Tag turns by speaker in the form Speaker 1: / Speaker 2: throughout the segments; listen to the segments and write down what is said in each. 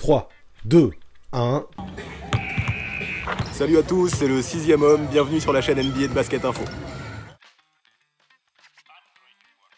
Speaker 1: 3, 2, 1...
Speaker 2: Salut à tous, c'est le 6ème homme, bienvenue sur la chaîne NBA de Basket Info.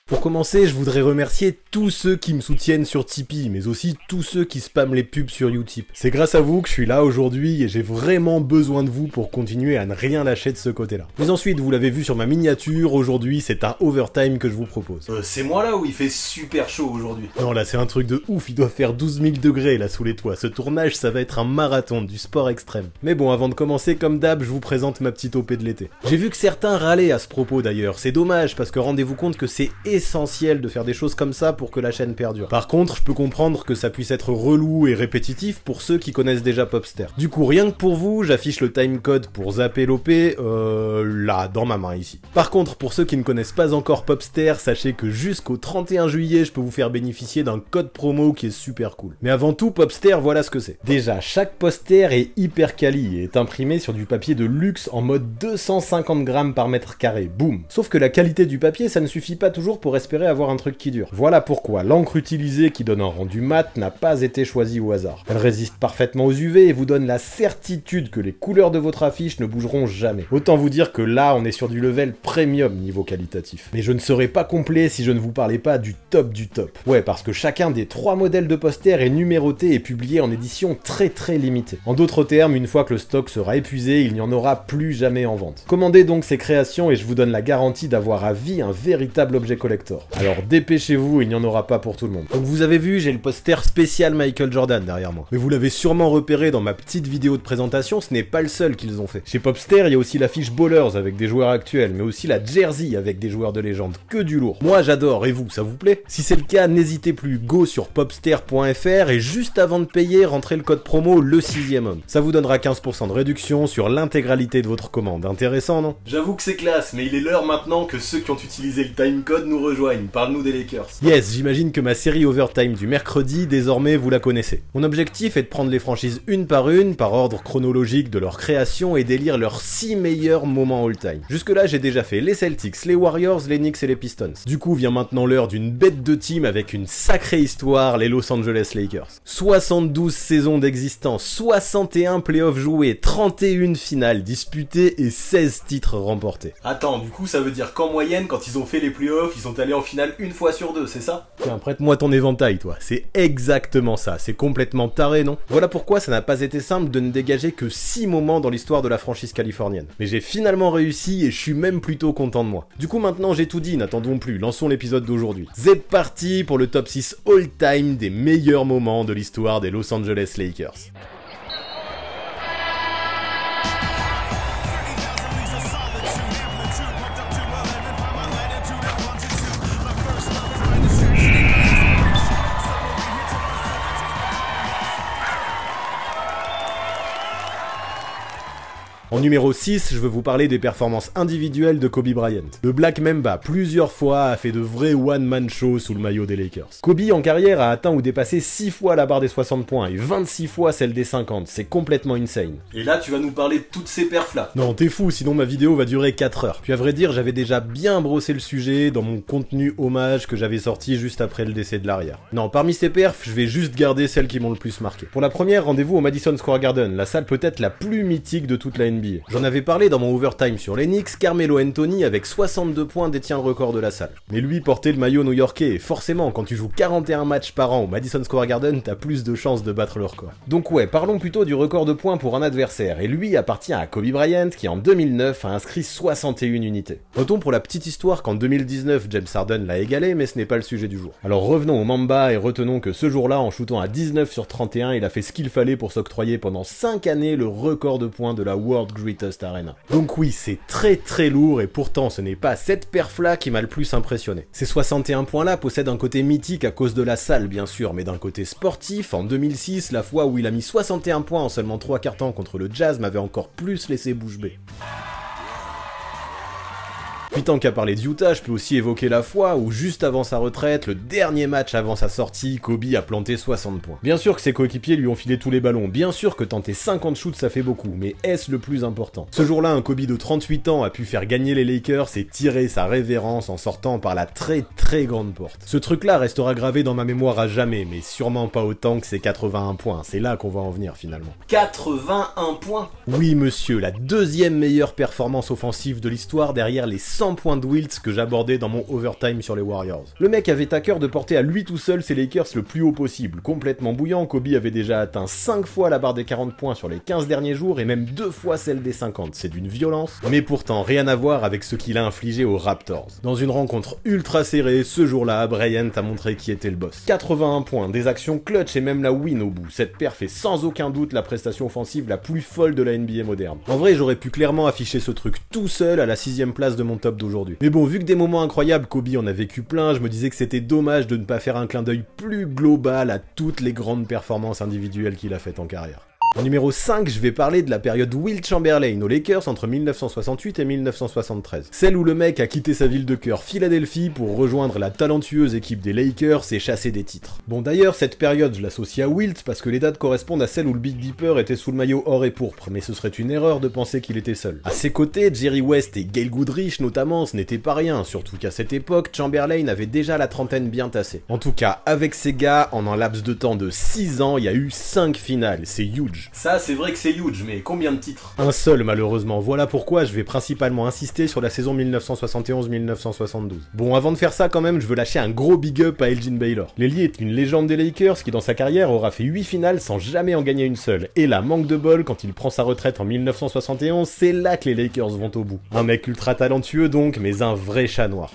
Speaker 1: Pour commencer, je voudrais remercier tous ceux qui me soutiennent sur Tipeee, mais aussi tous ceux qui spamment les pubs sur Utip. C'est grâce à vous que je suis là aujourd'hui et j'ai vraiment besoin de vous pour continuer à ne rien lâcher de ce côté-là. Mais ensuite, vous l'avez vu sur ma miniature, aujourd'hui c'est un overtime que je vous propose.
Speaker 2: C'est moi là où il fait super chaud aujourd'hui?
Speaker 1: Non là c'est un truc de ouf, il doit faire 12 000 degrés là sous les toits. Ce tournage ça va être un marathon, du sport extrême. Mais bon, avant de commencer, comme d'hab, je vous présente ma petite OP de l'été. J'ai vu que certains râlaient à ce propos d'ailleurs, c'est dommage parce que rendez-vous compte que c'est essentiel de faire des choses comme ça pour que la chaîne perdure. Par contre, je peux comprendre que ça puisse être relou et répétitif pour ceux qui connaissent déjà Popster. Du coup, rien que pour vous, j'affiche le timecode pour zapper l'OP, là, dans ma main ici. Par contre, pour ceux qui ne connaissent pas encore Popster, sachez que jusqu'au 31 juillet, je peux vous faire bénéficier d'un code promo qui est super cool. Mais avant tout, Popster, voilà ce que c'est. Déjà, chaque poster est hyper quali et est imprimé sur du papier de luxe en mode 250 grammes par mètre carré, boum. Sauf que la qualité du papier, ça ne suffit pas toujours pour espérer avoir un truc qui dure. Voilà pourquoi l'encre utilisée qui donne un rendu mat n'a pas été choisie au hasard. Elle résiste parfaitement aux UV et vous donne la certitude que les couleurs de votre affiche ne bougeront jamais. Autant vous dire que là, on est sur du level premium niveau qualitatif. Mais je ne serais pas complet si je ne vous parlais pas du top du top. Ouais, parce que chacun des 3 modèles de poster est numéroté et publié en édition très limitée. En d'autres termes, une fois que le stock sera épuisé, il n'y en aura plus jamais en vente. Commandez donc ces créations et je vous donne la garantie d'avoir à vie un véritable objet collector. Alors dépêchez-vous, il n'y en aura pas pour tout le monde. Donc vous avez vu, j'ai le poster spécial Michael Jordan derrière moi. Mais vous l'avez sûrement repéré dans ma petite vidéo de présentation, ce n'est pas le seul qu'ils ont fait. Chez Popster, il y a aussi l'affiche Ballers avec des joueurs actuels, mais aussi la Jersey avec des joueurs de légende. Que du lourd. Moi j'adore, et vous, ça vous plaît? Si c'est le cas, n'hésitez plus, go sur popster.fr et juste avant de payer, rentrez le code promo le 6ème homme. Ça vous donnera 15% de réduction sur l'intégralité de votre commande. Intéressant, non?
Speaker 2: J'avoue que c'est classe, mais il est l'heure maintenant que ceux qui ont utilisé le timecode nous rejoignent. Parle-nous des Lakers.
Speaker 1: Yes, j'imagine que ma série Overtime du mercredi, désormais vous la connaissez. Mon objectif est de prendre les franchises une, par ordre chronologique de leur création et d'élire leurs 6 meilleurs moments all-time. Jusque là j'ai déjà fait les Celtics, les Warriors, les Knicks et les Pistons. Du coup vient maintenant l'heure d'une bête de team avec une sacrée histoire, les Los Angeles Lakers. 72 saisons d'existence, 61 playoffs joués, 31 finales disputées et 16 titres remportés.
Speaker 2: Attends, du coup ça veut dire qu'en moyenne, quand ils ont fait les playoffs, ils sont allés en finale une fois sur 2, c'est ça?
Speaker 1: Tiens, prête-moi ton éventail, toi. C'est exactement ça. C'est complètement taré, non? Voilà pourquoi ça n'a pas été simple de ne dégager que 6 moments dans l'histoire de la franchise californienne. Mais j'ai finalement réussi et je suis même plutôt content de moi. Du coup, maintenant j'ai tout dit, n'attendons plus, lançons l'épisode d'aujourd'hui. C'est parti pour le top 6 all-time des meilleurs moments de l'histoire des Los Angeles Lakers. En numéro 6, je veux vous parler des performances individuelles de Kobe Bryant. Le Black Mamba, plusieurs fois, a fait de vrais one-man shows sous le maillot des Lakers. Kobe, en carrière, a atteint ou dépassé 6 fois la barre des 60 points et 26 fois celle des 50. C'est complètement insane.
Speaker 2: Et là, tu vas nous parler de toutes ces perfs là.
Speaker 1: Non, t'es fou, sinon ma vidéo va durer 4 heures. Puis à vrai dire, j'avais déjà bien brossé le sujet dans mon contenu hommage que j'avais sorti juste après le décès de l'arrière. Non, parmi ces perfs, je vais juste garder celles qui m'ont le plus marqué. Pour la première, rendez-vous au Madison Square Garden, la salle peut-être la plus mythique de toute la NBA. J'en avais parlé dans mon overtime sur les Knicks, Carmelo Anthony avec 62 points détient le record de la salle. Mais lui portait le maillot new-yorkais et forcément quand tu joues 41 matchs par an au Madison Square Garden, t'as plus de chances de battre le record. Donc ouais, parlons plutôt du record de points pour un adversaire et lui appartient à Kobe Bryant qui en 2009 a inscrit 61 unités. Notons pour la petite histoire qu'en 2019 James Harden l'a égalé mais ce n'est pas le sujet du jour. Alors revenons au Mamba et retenons que ce jour-là en shootant à 19 sur 31 il a fait ce qu'il fallait pour s'octroyer pendant 5 années le record de points de la World Greatest Arena. Donc oui, c'est très lourd et pourtant ce n'est pas cette perf-là qui m'a le plus impressionné. Ces 61 points-là possèdent un côté mythique à cause de la salle bien sûr, mais d'un côté sportif, en 2006, la fois où il a mis 61 points en seulement 3 quarts temps contre le Jazz m'avait encore plus laissé bouche bée. Puis tant qu'à parler de Utah, je peux aussi évoquer la fois où juste avant sa retraite, le dernier match avant sa sortie, Kobe a planté 60 points. Bien sûr que ses coéquipiers lui ont filé tous les ballons, bien sûr que tenter 50 shoots ça fait beaucoup, mais est-ce le plus important? Ce jour-là, un Kobe de 38 ans a pu faire gagner les Lakers et tirer sa révérence en sortant par la très grande porte. Ce truc-là restera gravé dans ma mémoire à jamais, mais sûrement pas autant que ses 81 points, c'est là qu'on va en venir finalement.
Speaker 2: 81 points?
Speaker 1: Oui monsieur, la deuxième meilleure performance offensive de l'histoire derrière les 100 points de Wilt que j'abordais dans mon overtime sur les Warriors. Le mec avait à cœur de porter à lui tout seul ses Lakers le plus haut possible. Complètement bouillant, Kobe avait déjà atteint 5 fois la barre des 40 points sur les 15 derniers jours et même 2 fois celle des 50, c'est d'une violence, mais pourtant rien à voir avec ce qu'il a infligé aux Raptors. Dans une rencontre ultra serrée, ce jour-là, Bryant a montré qui était le boss. 81 points, des actions clutch et même la win au bout. Cette perf est sans aucun doute la prestation offensive la plus folle de la NBA moderne. En vrai, j'aurais pu clairement afficher ce truc tout seul à la 6ème place de mon top d'aujourd'hui. Mais bon, vu que des moments incroyables, Kobe en a vécu plein, je me disais que c'était dommage de ne pas faire un clin d'œil plus global à toutes les grandes performances individuelles qu'il a faites en carrière. En numéro 5, je vais parler de la période Wilt Chamberlain aux Lakers entre 1968 et 1973. Celle où le mec a quitté sa ville de cœur Philadelphie pour rejoindre la talentueuse équipe des Lakers et chasser des titres. Bon d'ailleurs, cette période je l'associe à Wilt parce que les dates correspondent à celle où le Big Dipper était sous le maillot or et pourpre, mais ce serait une erreur de penser qu'il était seul. À ses côtés, Jerry West et Gail Goodrich notamment, ce n'était pas rien, surtout qu'à cette époque, Chamberlain avait déjà la trentaine bien tassée. En tout cas, avec ces gars, en un laps de temps de 6 ans, il y a eu 5 finales, c'est huge.
Speaker 2: Ça, c'est vrai que c'est huge, mais combien de titres?
Speaker 1: Un seul, malheureusement. Voilà pourquoi je vais principalement insister sur la saison 1971-1972. Bon, avant de faire ça, quand même, je veux lâcher un gros big up à Elgin Baylor. L'ailier est une légende des Lakers qui, dans sa carrière, aura fait 8 finales sans jamais en gagner une seule. Et là, manque de bol, quand il prend sa retraite en 1971, c'est là que les Lakers vont au bout. Un mec ultra talentueux donc, mais un vrai chat noir.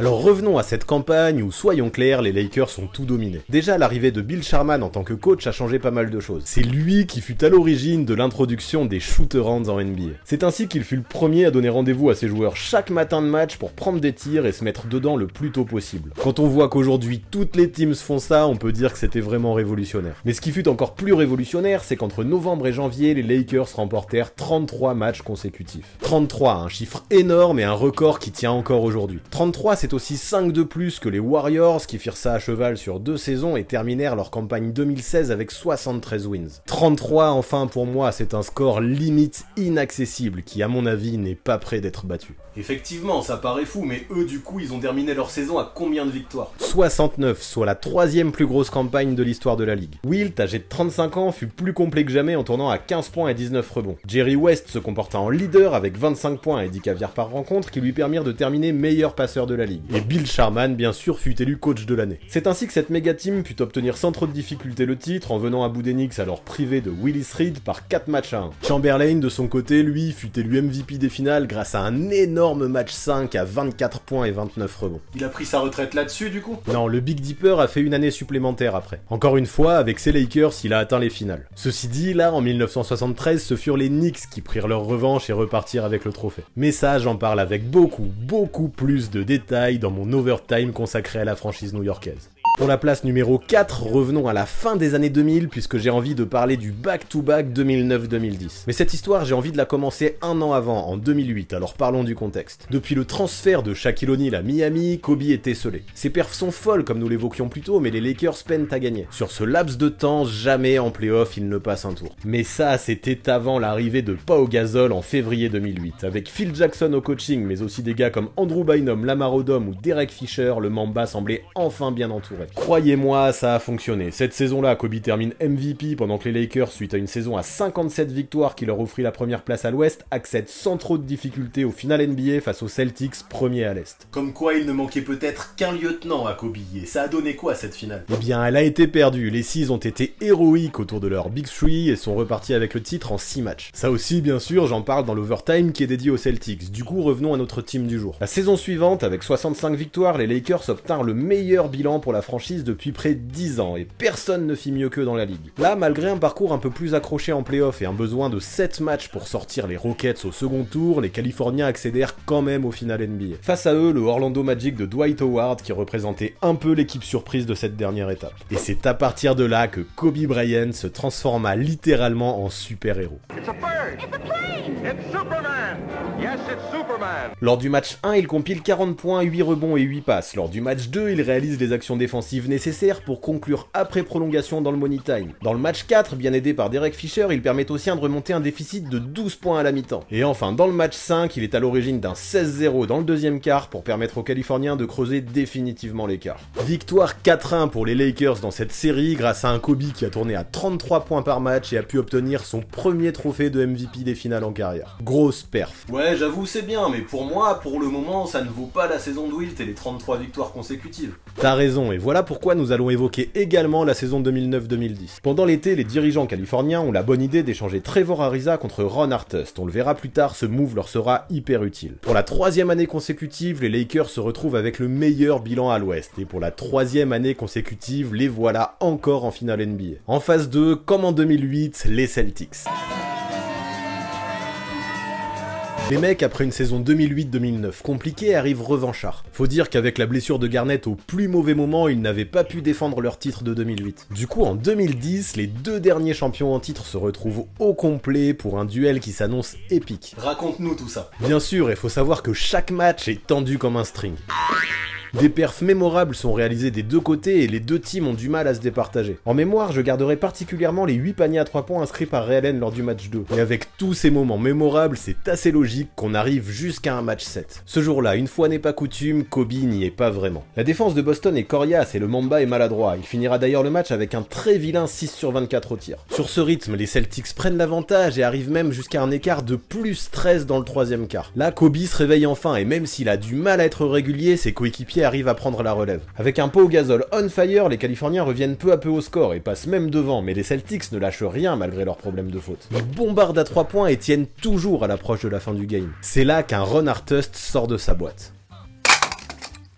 Speaker 1: Alors revenons à cette campagne où, soyons clairs, les Lakers ont tout dominé. Déjà, l'arrivée de Bill Sharman en tant que coach a changé pas mal de choses. C'est lui qui fut à l'origine de l'introduction des shoot-arounds en NBA. C'est ainsi qu'il fut le premier à donner rendez-vous à ses joueurs chaque matin de match pour prendre des tirs et se mettre dedans le plus tôt possible. Quand on voit qu'aujourd'hui toutes les teams font ça, on peut dire que c'était vraiment révolutionnaire. Mais ce qui fut encore plus révolutionnaire, c'est qu'entre novembre et janvier, les Lakers remportèrent 33 matchs consécutifs. 33, un chiffre énorme et un record qui tient encore aujourd'hui. 33, c'est aussi 5 de plus que les Warriors qui firent ça à cheval sur 2 saisons et terminèrent leur campagne 2016 avec 73 wins. 33 enfin pour moi c'est un score limite inaccessible qui à mon avis n'est pas prêt d'être battu.
Speaker 2: Effectivement, ça paraît fou, mais eux du coup ils ont terminé leur saison à combien de victoires?
Speaker 1: 69, soit la 3ème plus grosse campagne de l'histoire de la ligue. Wilt, âgé de 35 ans, fut plus complet que jamais en tournant à 15 points et 19 rebonds. Jerry West se comporta en leader avec 25 points et 10 caviars par rencontre qui lui permirent de terminer meilleur passeur de la ligue. Et Bill Sharman, bien sûr, fut élu coach de l'année. C'est ainsi que cette méga team put obtenir sans trop de difficulté le titre en venant à bout d'Enix alors privé de Willis Reed par 4 matchs à 1. Chamberlain, de son côté, lui, fut élu MVP des finales grâce à un énorme match 5 à 24 points et 29 rebonds.
Speaker 2: Il a pris sa retraite là-dessus du coup?
Speaker 1: Non, le Big Dipper a fait une année supplémentaire après. Encore une fois, avec ses Lakers, il a atteint les finales. Ceci dit, là, en 1973, ce furent les Knicks qui prirent leur revanche et repartirent avec le trophée. Mais ça, j'en parle avec beaucoup plus de détails dans mon overtime consacré à la franchise new-yorkaise. Pour la place numéro 4, revenons à la fin des années 2000 puisque j'ai envie de parler du back-to-back 2009-2010. Mais cette histoire, j'ai envie de la commencer un an avant, en 2008, alors parlons du contexte. Depuis le transfert de Shaquille O'Neal à Miami, Kobe est esselé. Ses perfs sont folles comme nous l'évoquions plus tôt, mais les Lakers peinent à gagner. Sur ce laps de temps, jamais en playoff il ne passe un tour. Mais ça, c'était avant l'arrivée de Pau Gasol en février 2008. Avec Phil Jackson au coaching, mais aussi des gars comme Andrew Bynum, Lamar Odom ou Derek Fisher, le Mamba semblait enfin bien entouré. Croyez-moi, ça a fonctionné. Cette saison-là, Kobe termine MVP pendant que les Lakers, suite à une saison à 57 victoires qui leur offrit la première place à l'Ouest, accèdent sans trop de difficultés au final NBA face aux Celtics, premiers à l'Est.
Speaker 2: Comme quoi il ne manquait peut-être qu'un lieutenant à Kobe, et ça a donné quoi cette finale?
Speaker 1: Eh bien, elle a été perdue. Les Seas ont été héroïques autour de leur Big Three et sont repartis avec le titre en 6 matchs. Ça aussi, bien sûr, j'en parle dans l'overtime qui est dédié aux Celtics. Du coup, revenons à notre team du jour. La saison suivante, avec 65 victoires, les Lakers obtinrent le meilleur bilan pour la franchise depuis près de 10 ans, et personne ne fit mieux qu'eux dans la ligue. Là, malgré un parcours un peu plus accroché en play-off et un besoin de 7 matchs pour sortir les Rockets au second tour, les Californiens accédèrent quand même au final NBA. Face à eux, le Orlando Magic de Dwight Howard qui représentait un peu l'équipe surprise de cette dernière étape. Et c'est à partir de là que Kobe Bryant se transforma littéralement en super-héros.
Speaker 3: It's a bird! It's a plane! It's Superman!
Speaker 1: Lors du match 1, il compile 40 points, 8 rebonds et 8 passes. Lors du match 2, il réalise les actions défensives nécessaires pour conclure après prolongation dans le money time. Dans le match 4, bien aidé par Derek Fisher, il permet aux siens de remonter un déficit de 12 points à la mi-temps. Et enfin, dans le match 5, il est à l'origine d'un 16-0 dans le deuxième quart pour permettre aux Californiens de creuser définitivement l'écart. Victoire 4-1 pour les Lakers dans cette série grâce à un Kobe qui a tourné à 33 points par match et a pu obtenir son premier trophée de MVP des finales en carrière. Grosse perf.
Speaker 2: Ouais, j'avoue c'est bien, mais pour moi, pour le moment, ça ne vaut pas la saison de Wilt et les 33 victoires consécutives.
Speaker 1: T'as raison, et voilà pourquoi nous allons évoquer également la saison 2009-2010. Pendant l'été, les dirigeants californiens ont la bonne idée d'échanger Trevor Ariza contre Ron Artest. On le verra plus tard, ce move leur sera hyper utile. Pour la 3e année consécutive, les Lakers se retrouvent avec le meilleur bilan à l'ouest, et pour la 3e année consécutive, les voilà encore en finale NBA. En phase 2, comme en 2008, les Celtics. Les mecs, après une saison 2008-2009 compliquée, arrivent revanchards. Faut dire qu'avec la blessure de Garnett au plus mauvais moment, ils n'avaient pas pu défendre leur titre de 2008. Du coup, en 2010, les deux derniers champions en titre se retrouvent au complet pour un duel qui s'annonce épique.
Speaker 2: Raconte-nous tout ça.
Speaker 1: Bien sûr, il faut savoir que chaque match est tendu comme un string. Des perfs mémorables sont réalisés des deux côtés et les deux teams ont du mal à se départager. En mémoire, je garderai particulièrement les 8 paniers à 3 points inscrits par Ray Allen lors du match 2. Et avec tous ces moments mémorables, c'est assez logique qu'on arrive jusqu'à un match 7. Ce jour-là, une fois n'est pas coutume, Kobe n'y est pas vraiment. La défense de Boston est coriace et le Mamba est maladroit. Il finira d'ailleurs le match avec un très vilain 6 sur 24 au tir. Sur ce rythme, les Celtics prennent l'avantage et arrivent même jusqu'à un écart de plus 13 dans le 3e quart. Là, Kobe se réveille enfin et même s'il a du mal à être régulier, ses coéquipiers arrive à prendre la relève. Avec un Pau Gasol on fire, les Californiens reviennent peu à peu au score et passent même devant, mais les Celtics ne lâchent rien malgré leurs problèmes de faute. Ils bombardent à 3 points et tiennent toujours à l'approche de la fin du game. C'est là qu'un Ron Artest sort de sa boîte.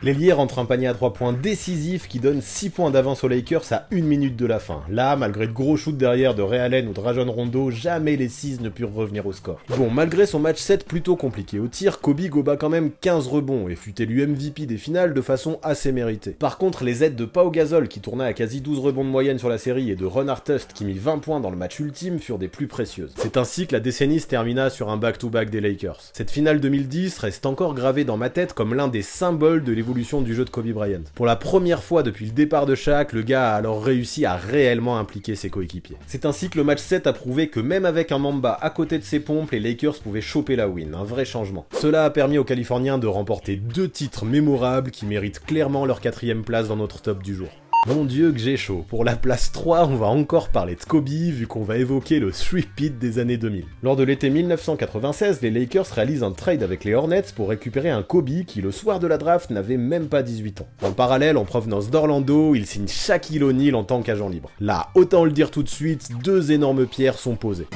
Speaker 1: L'ailier rentre un panier à 3 points décisif qui donne 6 points d'avance aux Lakers à 1 minute de la fin. Là, malgré de gros shoots derrière de Ray Allen ou de Rajon Rondo, jamais les 6 ne purent revenir au score. Bon, malgré son match 7 plutôt compliqué au tir, Kobe goba quand même 15 rebonds et fut élu MVP des finales de façon assez méritée. Par contre, les aides de Pau Gasol qui tourna à quasi 12 rebonds de moyenne sur la série et de Ron Artest qui mit 20 points dans le match ultime furent des plus précieuses. C'est ainsi que la décennie se termina sur un back-to-back des Lakers. Cette finale 2010 reste encore gravée dans ma tête comme l'un des symboles de l'évolution du jeu de Kobe Bryant. Pour la première fois depuis le départ de Shaq, le gars a alors réussi à réellement impliquer ses coéquipiers. C'est ainsi que le match 7 a prouvé que même avec un Mamba à côté de ses pompes, les Lakers pouvaient choper la win, un vrai changement. Cela a permis aux Californiens de remporter 2 titres mémorables qui méritent clairement leur 4e place dans notre top du jour. Mon dieu que j'ai chaud. Pour la place 3, on va encore parler de Kobe vu qu'on va évoquer le three-peat des années 2000. Lors de l'été 1996, les Lakers réalisent un trade avec les Hornets pour récupérer un Kobe qui, le soir de la draft, n'avait même pas 18 ans. En parallèle, en provenance d'Orlando, il signe Shaquille O'Neal en tant qu'agent libre. Là, autant le dire tout de suite, 2 énormes pierres sont posées.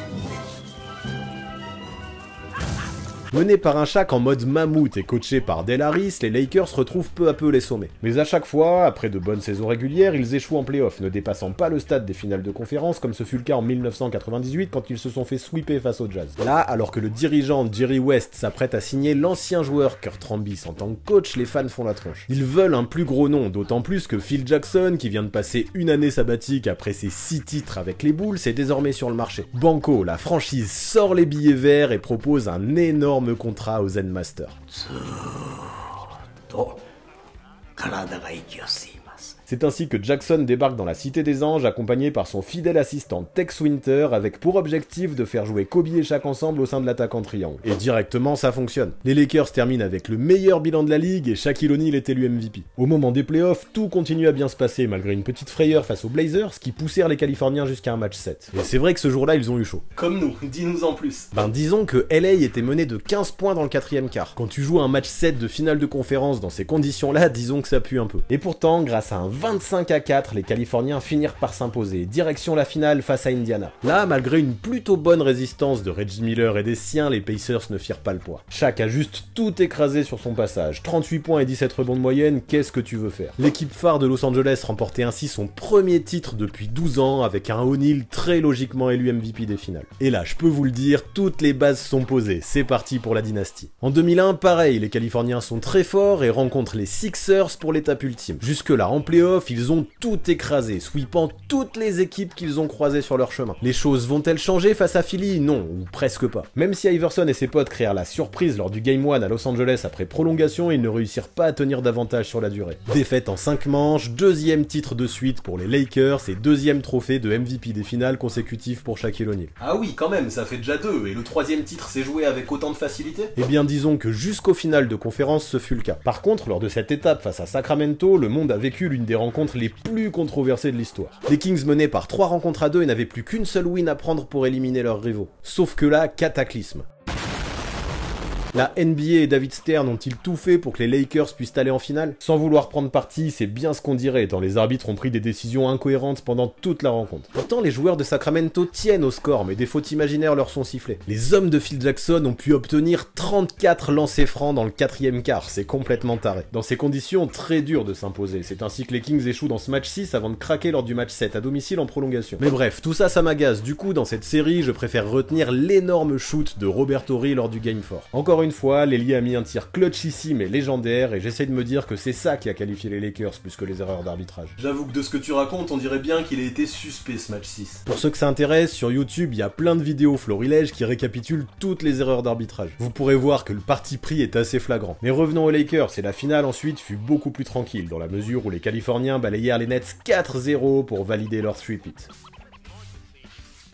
Speaker 1: Menés par un Shaq en mode mammouth et coachés par Del Harris, les Lakers retrouvent peu à peu les sommets. Mais à chaque fois, après de bonnes saisons régulières, ils échouent en play-off, ne dépassant pas le stade des finales de conférence comme ce fut le cas en 1998 quand ils se sont fait sweeper face au Jazz. Là, alors que le dirigeant Jerry West s'apprête à signer l'ancien joueur Kurt Rambis en tant que coach, les fans font la tronche. Ils veulent un plus gros nom, d'autant plus que Phil Jackson, qui vient de passer une année sabbatique après ses 6 titres avec les Bulls, est désormais sur le marché. Banco, la franchise sort les billets verts et propose un énorme contrat aux Zen Masters. C'est ainsi que Jackson débarque dans la Cité des Anges accompagné par son fidèle assistant Tex Winter avec pour objectif de faire jouer Kobe et Shaq ensemble au sein de l'attaque en triangle. Et directement ça fonctionne. Les Lakers terminent avec le meilleur bilan de la ligue et Shaquille O'Neal est élu MVP. Au moment des playoffs, tout continue à bien se passer malgré une petite frayeur face aux Blazers qui poussèrent les Californiens jusqu'à un match 7. Et c'est vrai que ce jour-là ils ont eu chaud.
Speaker 2: Comme nous, dis-nous en plus.
Speaker 1: Ben disons que LA était mené de 15 points dans le 4e quart. Quand tu joues un match 7 de finale de conférence dans ces conditions-là, disons que ça pue un peu. Et pourtant, grâce à un 25-4, les Californiens finirent par s'imposer, direction la finale face à Indiana. Là, malgré une plutôt bonne résistance de Reggie Miller et des siens, les Pacers ne firent pas le poids. Shaq a juste tout écrasé sur son passage, 38 points et 17 rebonds de moyenne, qu'est-ce que tu veux faire? L'équipe phare de Los Angeles remportait ainsi son premier titre depuis 12 ans, avec un O'Neal très logiquement élu MVP des finales. Et là, je peux vous le dire, toutes les bases sont posées, c'est parti pour la dynastie. En 2001, pareil, les Californiens sont très forts et rencontrent les Sixers pour l'étape ultime. Jusque-là, en playoff, playoffs, ils ont tout écrasé, sweepant toutes les équipes qu'ils ont croisées sur leur chemin. Les choses vont-elles changer face à Philly? Non, ou presque pas. Même si Iverson et ses potes créèrent la surprise lors du Game 1 à Los Angeles après prolongation, ils ne réussirent pas à tenir davantage sur la durée. Défaite en 5 manches, deuxième titre de suite pour les Lakers et deuxième trophée de MVP des finales consécutives pour Shaquille O'Neal.
Speaker 2: Ah oui, quand même, ça fait déjà 2, et le 3e titre s'est joué avec autant de facilité?
Speaker 1: Eh bien disons que jusqu'au final de conférence ce fut le cas. Par contre, lors de cette étape face à Sacramento, le monde a vécu l'une des rencontres les plus controversées de l'histoire. Les Kings menaient par 3 rencontres à 2 et n'avaient plus qu'une seule win à prendre pour éliminer leurs rivaux. Sauf que là, cataclysme. La NBA et David Stern ont-ils tout fait pour que les Lakers puissent aller en finale? Sans vouloir prendre parti, c'est bien ce qu'on dirait, tant les arbitres ont pris des décisions incohérentes pendant toute la rencontre. Pourtant, les joueurs de Sacramento tiennent au score, mais des fautes imaginaires leur sont sifflées. Les hommes de Phil Jackson ont pu obtenir 34 lancers francs dans le 4e quart, c'est complètement taré. Dans ces conditions, très dur de s'imposer. C'est ainsi que les Kings échouent dans ce match 6 avant de craquer lors du match 7 à domicile en prolongation. Mais bref, tout ça, ça m'agace. Du coup, dans cette série, je préfère retenir l'énorme shoot de Robert Horry lors du Game 4. Encore une fois, Lely a mis un tir clutchissime et légendaire et j'essaie de me dire que c'est ça qui a qualifié les Lakers plus que les erreurs d'arbitrage.
Speaker 2: J'avoue que de ce que tu racontes, on dirait bien qu'il a été suspect ce match 6.
Speaker 1: Pour ceux que ça intéresse, sur YouTube, il y a plein de vidéos florilèges qui récapitulent toutes les erreurs d'arbitrage. Vous pourrez voir que le parti pris est assez flagrant. Mais revenons aux Lakers, et la finale ensuite fut beaucoup plus tranquille, dans la mesure où les Californiens balayèrent les Nets 4-0 pour valider leur three-peat.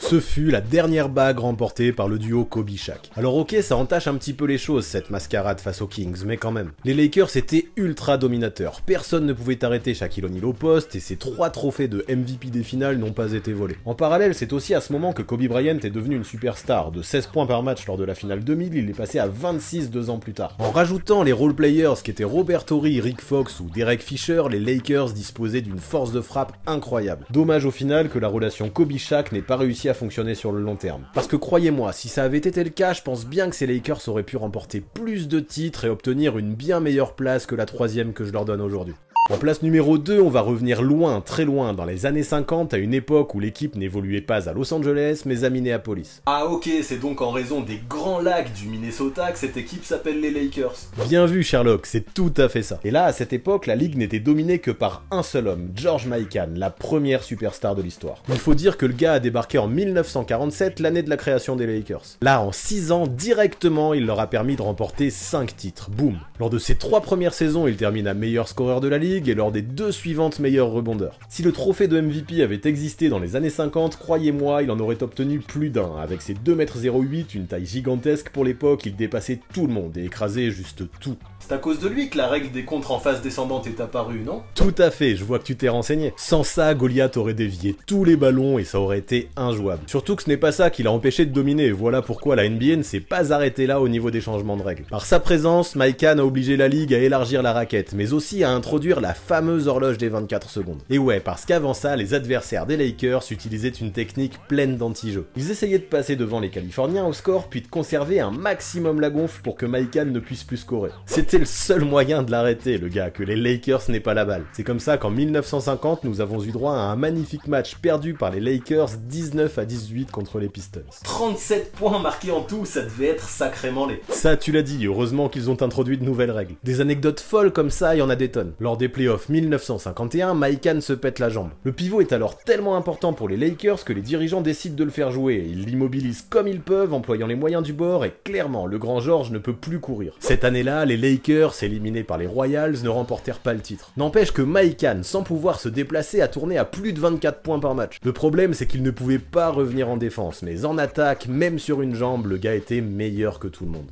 Speaker 1: Ce fut la dernière bague remportée par le duo Kobe-Shaq. Alors ok, ça entache un petit peu les choses cette mascarade face aux Kings, mais quand même. Les Lakers étaient ultra dominateurs, personne ne pouvait arrêter Shaquille O'Neal au poste et ses 3 trophées de MVP des finales n'ont pas été volés. En parallèle, c'est aussi à ce moment que Kobe Bryant est devenu une superstar. De 16 points par match lors de la finale 2000, il est passé à 26 2 ans plus tard. En rajoutant les role players qui étaient Robert Horry, Rick Fox ou Derek Fisher, les Lakers disposaient d'une force de frappe incroyable. Dommage au final que la relation Kobe-Shaq n'ait pas réussi à fonctionner sur le long terme. Parce que croyez-moi, si ça avait été le cas, je pense bien que ces Lakers auraient pu remporter plus de titres et obtenir une bien meilleure place que la 3e que je leur donne aujourd'hui. En place numéro 2, on va revenir loin, très loin, dans les années 50, à une époque où l'équipe n'évoluait pas à Los Angeles, mais à Minneapolis.
Speaker 2: Ah ok, c'est donc en raison des grands lacs du Minnesota que cette équipe s'appelle les Lakers.
Speaker 1: Bien vu Sherlock, c'est tout à fait ça. Et là, à cette époque, la ligue n'était dominée que par un seul homme, George Mikan, la première superstar de l'histoire. Il faut dire que le gars a débarqué en 1947, l'année de la création des Lakers. Là, en 6 ans, directement, il leur a permis de remporter 5 titres. Boum. Lors de ses 3 premières saisons, il termine à meilleur scoreur de la ligue, et lors des 2 suivantes meilleurs rebondeurs. Si le trophée de MVP avait existé dans les années 50, croyez-moi, il en aurait obtenu plus d'un. Avec ses 2,08 m, une taille gigantesque pour l'époque, il dépassait tout le monde et écrasait juste tout.
Speaker 2: C'est à cause de lui que la règle des contres en phase descendante est apparue, non?
Speaker 1: Tout à fait, je vois que tu t'es renseigné. Sans ça, Goliath aurait dévié tous les ballons et ça aurait été injouable. Surtout que ce n'est pas ça qui l'a empêché de dominer, voilà pourquoi la NBA ne s'est pas arrêtée là au niveau des changements de règles. Par sa présence, Mikan a obligé la ligue à élargir la raquette, mais aussi à introduire la fameuse horloge des 24 secondes. Et ouais, parce qu'avant ça, les adversaires des Lakers utilisaient une technique pleine d'anti-jeu. Ils essayaient de passer devant les Californiens au score, puis de conserver un maximum la gonfle pour que Mikan ne puisse plus scorer. C'était le seul moyen de l'arrêter, le gars, que les Lakers n'aient pas la balle. C'est comme ça qu'en 1950, nous avons eu droit à un magnifique match perdu par les Lakers 19-18 contre les Pistons.
Speaker 2: 37 points marqués en tout, ça devait être sacrément laid.
Speaker 1: Ça, tu l'as dit, heureusement qu'ils ont introduit de nouvelles règles. Des anecdotes folles comme ça, il y en a des tonnes. Lors des playoffs 1951, Mikan se pète la jambe. Le pivot est alors tellement important pour les Lakers que les dirigeants décident de le faire jouer. Ils l'immobilisent comme ils peuvent, employant les moyens du bord, et clairement, le grand George ne peut plus courir. Cette année-là, les Lakers, éliminés par les Royals, ne remportèrent pas le titre. N'empêche que Mikan, sans pouvoir se déplacer, a tourné à plus de 24 points par match. Le problème, c'est qu'il ne pouvait pas revenir en défense, mais en attaque, même sur une jambe, le gars était meilleur que tout le monde.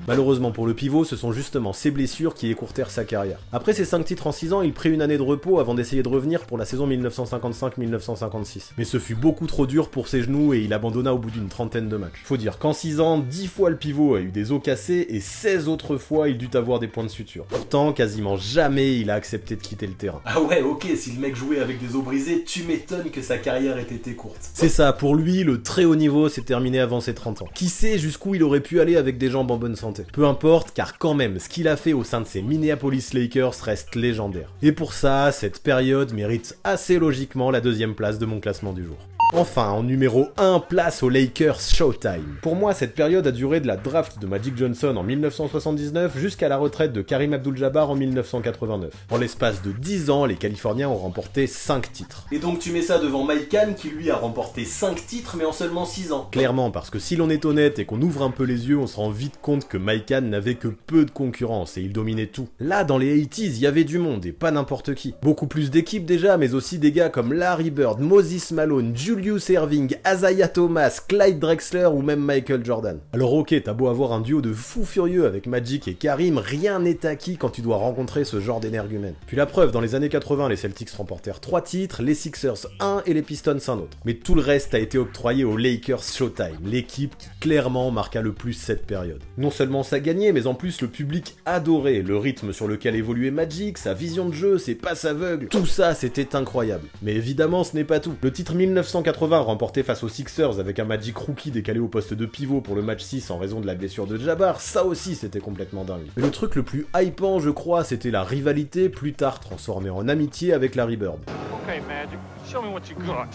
Speaker 1: Malheureusement pour le pivot, ce sont justement ces blessures qui écourtèrent sa carrière. Après ses 5 titres en 6 ans, il prit une année de repos avant d'essayer de revenir pour la saison 1955-1956. Mais ce fut beaucoup trop dur pour ses genoux et il abandonna au bout d'une trentaine de matchs. Faut dire qu'en 6 ans, 10 fois le pivot a eu des os cassés et 16 autres fois il dut avoir des points de suture. Pourtant, quasiment jamais il a accepté de quitter le terrain.
Speaker 2: Ah ouais, ok, si le mec jouait avec des os brisés, tu m'étonnes que sa carrière ait été courte.
Speaker 1: C'est ça, pour lui, le très haut niveau s'est terminé avant ses 30 ans. Qui sait jusqu'où il aurait pu aller avec des jambes en bonne santé. Peu importe, car quand même, ce qu'il a fait au sein de ces Minneapolis Lakers reste légendaire. Et pour ça, cette période mérite assez logiquement la 2e place de mon classement du jour. Enfin, en numéro 1, place aux Lakers Showtime. Pour moi, cette période a duré de la draft de Magic Johnson en 1979 jusqu'à la retraite de Karim Abdul-Jabbar en 1989. En l'espace de 10 ans, les Californiens ont remporté 5 titres.
Speaker 2: Et donc tu mets ça devant Mike Kahn qui lui a remporté 5 titres mais en seulement 6 ans.
Speaker 1: Clairement, parce que si l'on est honnête et qu'on ouvre un peu les yeux, on se rend vite compte que Mike Kahn n'avait que peu de concurrence et il dominait tout. Là, dans les 80s, il y avait du monde et pas n'importe qui. Beaucoup plus d'équipes déjà, mais aussi des gars comme Larry Bird, Moses Malone, Julius Erving, Isaiah Thomas, Clyde Drexler ou même Michael Jordan. Alors ok, t'as beau avoir un duo de fous furieux avec Magic et Karim, rien n'est acquis quand tu dois rencontrer ce genre d'énergumène. Puis la preuve, dans les années 80, les Celtics remportèrent 3 titres, les Sixers 1 et les Pistons un autre. Mais tout le reste a été octroyé aux Lakers Showtime, l'équipe qui clairement marqua le plus cette période. Non seulement ça gagnait, mais en plus le public adorait le rythme sur lequel évoluait Magic, sa vision de jeu, ses passes aveugles, tout ça c'était incroyable. Mais évidemment ce n'est pas tout. Le titre 1980 remporté face aux Sixers avec un Magic rookie décalé au poste de pivot pour le match 6 en raison de la blessure de Jabbar, ça aussi c'était complètement dingue. Mais le truc le plus hypant je crois, c'était la rivalité plus tard transformée en amitié avec Larry Bird.
Speaker 3: Okay, Magic, show me what you got.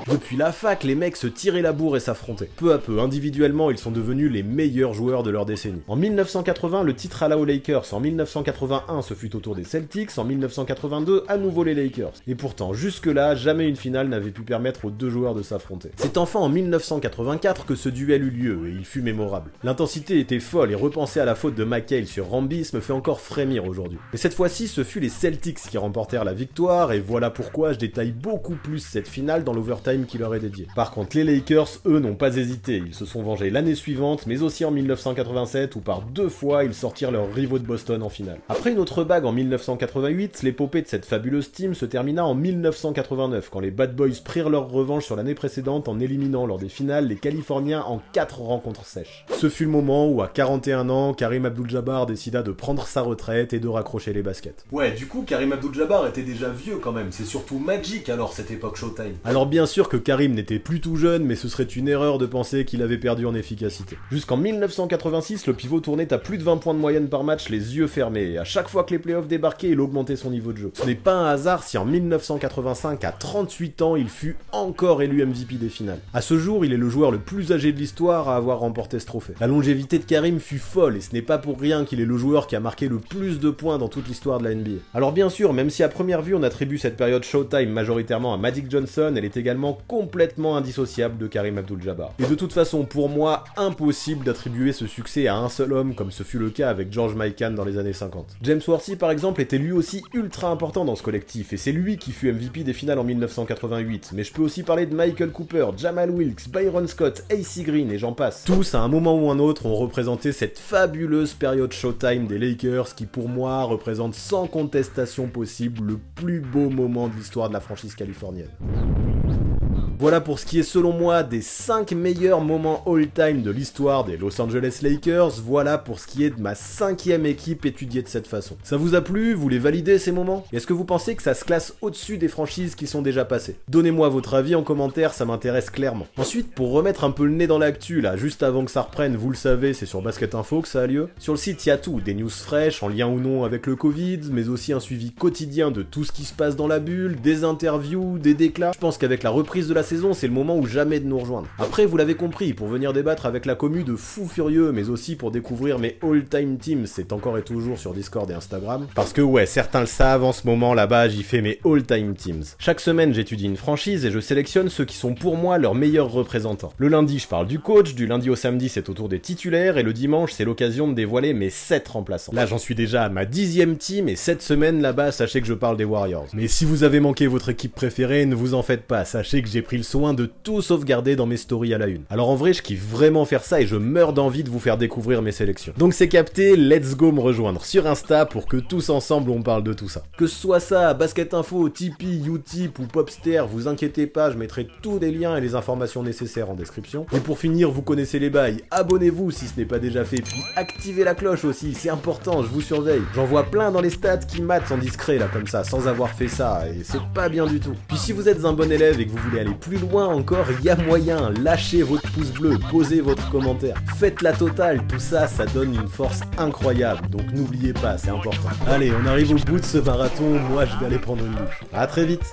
Speaker 1: Depuis la fac, les mecs se tiraient la bourre et s'affrontaient. Peu à peu, individuellement, ils sont devenus les meilleurs joueurs de leur décennie. En 1980, le titre alla aux Lakers. En 1981, ce fut au tour des Celtics. En 1982, à nouveau les Lakers. Et pourtant, jusque-là, jamais une finale n'avait pu permettre aux deux joueurs de s'affronter. C'est enfin en 1984 que ce duel eut lieu, et il fut mémorable. L'intensité était folle, et repenser à la faute de McHale sur Rambis me fait encore frémir aujourd'hui. Mais cette fois-ci, ce fut les Celtics qui remportèrent la victoire, et voilà pourquoi je détaille beaucoup plus cette finale dans l'overtime qui leur est dédié. Par contre, les Lakers, eux, n'ont pas hésité. Ils se sont vengés l'année suivante, mais aussi en 1987, où par 2 fois, ils sortirent leurs rivaux de Boston en finale. Après une autre bague en 1988, l'épopée de cette fabuleuse team se termina en 1989, quand les Bad Boys prirent leur revanche sur l'année précédente en éliminant lors des finales les Californiens en 4 rencontres sèches. Ce fut le moment où, à 41 ans, Karim Abdul-Jabbar décida de prendre sa retraite et de raccrocher les baskets.
Speaker 2: Ouais, du coup, Karim Abdul-Jabbar était déjà vieux quand même. C'est surtout Magic alors cette époque Showtime.
Speaker 1: Alors bien sûr que Karim n'était plus tout jeune, mais ce serait une erreur de penser qu'il avait perdu en efficacité. Jusqu'en 1986, le pivot tournait à plus de 20 points de moyenne par match les yeux fermés, et à chaque fois que les playoffs débarquaient, il augmentait son niveau de jeu. Ce n'est pas un hasard si en 1985, à 38 ans, il fut encore élu MVP des finales. À ce jour, il est le joueur le plus âgé de l'histoire à avoir remporté ce trophée. La longévité de Karim fut folle, et ce n'est pas pour rien qu'il est le joueur qui a marqué le plus de points dans toute l'histoire de la NBA. Alors bien sûr, même si à première vue on attribue cette période Showtime majoritairement à Magic Johnson, elle est également complètement indissociable de Karim Abdul-Jabbar. Et de toute façon, pour moi, impossible d'attribuer ce succès à un seul homme, comme ce fut le cas avec George Mikan dans les années 50. James Worthy, par exemple, était lui aussi ultra important dans ce collectif, et c'est lui qui fut MVP des finales en 1988, mais je peux aussi parler de Michael Cooper, Jamal Wilkes, Byron Scott, AC Green, et j'en passe. Tous, à un moment ou un autre, ont représenté cette fabuleuse période Showtime des Lakers, qui pour moi représente sans contestation possible le plus beau moment de l'histoire de la franchise californienne. Voilà pour ce qui est selon moi des 5 meilleurs moments all-time de l'histoire des Los Angeles Lakers, voilà pour ce qui est de ma 5e équipe étudiée de cette façon. Ça vous a plu? Vous les validez ces moments? Est-ce que vous pensez que ça se classe au-dessus des franchises qui sont déjà passées? Donnez-moi votre avis en commentaire, ça m'intéresse clairement. Ensuite, pour remettre un peu le nez dans l'actu là, juste avant que ça reprenne, vous le savez, c'est sur Basket Info que ça a lieu. Sur le site, il y a tout, des news fraîches, en lien ou non avec le Covid, mais aussi un suivi quotidien de tout ce qui se passe dans la bulle, des interviews, des déclats. Je pense qu'avec la reprise de la saison, c'est le moment ou jamais de nous rejoindre. Après, vous l'avez compris, pour venir débattre avec la commu de fous furieux, mais aussi pour découvrir mes all-time teams, c'est encore et toujours sur Discord et Instagram. Parce que ouais, certains le savent, en ce moment, là-bas, j'y fais mes all-time teams. Chaque semaine, j'étudie une franchise et je sélectionne ceux qui sont pour moi leurs meilleurs représentants. Le lundi, je parle du coach, du lundi au samedi, c'est au tour des titulaires, et le dimanche, c'est l'occasion de dévoiler mes 7 remplaçants. Là, j'en suis déjà à ma 10e team, et cette semaine, là-bas, sachez que je parle des Warriors. Mais si vous avez manqué votre équipe préférée, ne vous en faites pas, sachez que j'ai pris le soin de tout sauvegarder dans mes stories à la une. Alors en vrai, je kiffe vraiment faire ça et je meurs d'envie de vous faire découvrir mes sélections. Donc c'est capté, let's go me rejoindre sur Insta pour que tous ensemble on parle de tout ça. Que ce soit ça, Basket Info, Tipeee, Utip ou Popster, vous inquiétez pas, je mettrai tous les liens et les informations nécessaires en description. Et pour finir, vous connaissez les bails, abonnez-vous si ce n'est pas déjà fait, puis activez la cloche aussi, c'est important, je vous surveille. J'en vois plein dans les stats qui matent en discret là comme ça, sans avoir fait ça, et c'est pas bien du tout. Puis si vous êtes un bon élève et que vous voulez aller plus loin encore, il y a moyen, lâchez votre pouce bleu, posez votre commentaire, faites la totale, tout ça, ça donne une force incroyable, donc n'oubliez pas, c'est important. Allez, on arrive au bout de ce marathon, moi je vais aller prendre une douche. À très vite.